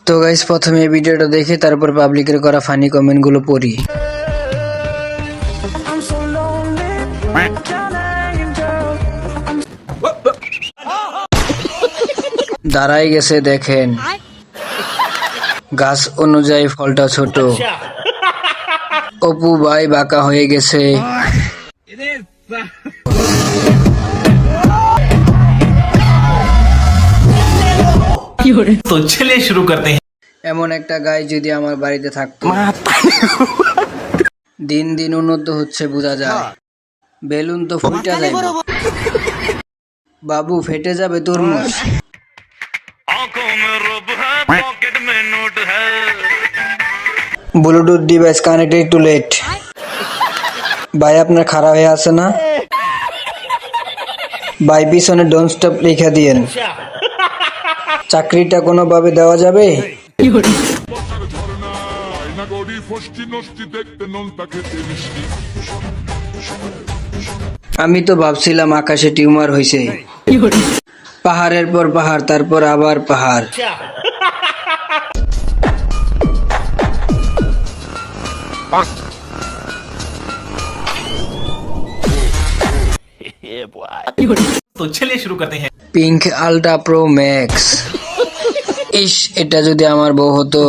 তো গাইস, প্রথমে এই ভিডিওটা দেখে তারপর পাবলিকের করা ফানি কমেন্ট গুলো পড়ি। দাঁড়াই গেছে দেখেন, গাছ অনুযায়ী ফলটা ছোট। অপু ভাই বাঁকা হয়ে গেছে। तो चलिए शुरू करते हैं। এমন একটা গাই যদি আমার বাড়িতে থাকতো। দিন দিন উন্নত হচ্ছে বোঝা যায়, বেলুন তো ফুটা যাবে। বাবু ফেটে যাবে তরমুজ। Bluetooth device connected to late. ভাই আপনার খারাপ হয়ে আছে না ভাই, পিছনে ডোন্ট স্টপ লিখে দিয়েন। চাকরিটা কোনোভাবে দেওয়া যাবে? আমি তো ভাবছিলাম আকাশে টিউমার হয়েছে। পাহাড়ের পর পাহাড়, তারপর আবার পাহাড়। तो चलिए शुरू करते हैं। Pink ultra pro max. ইস, এটা যদি আমার বউ হতো।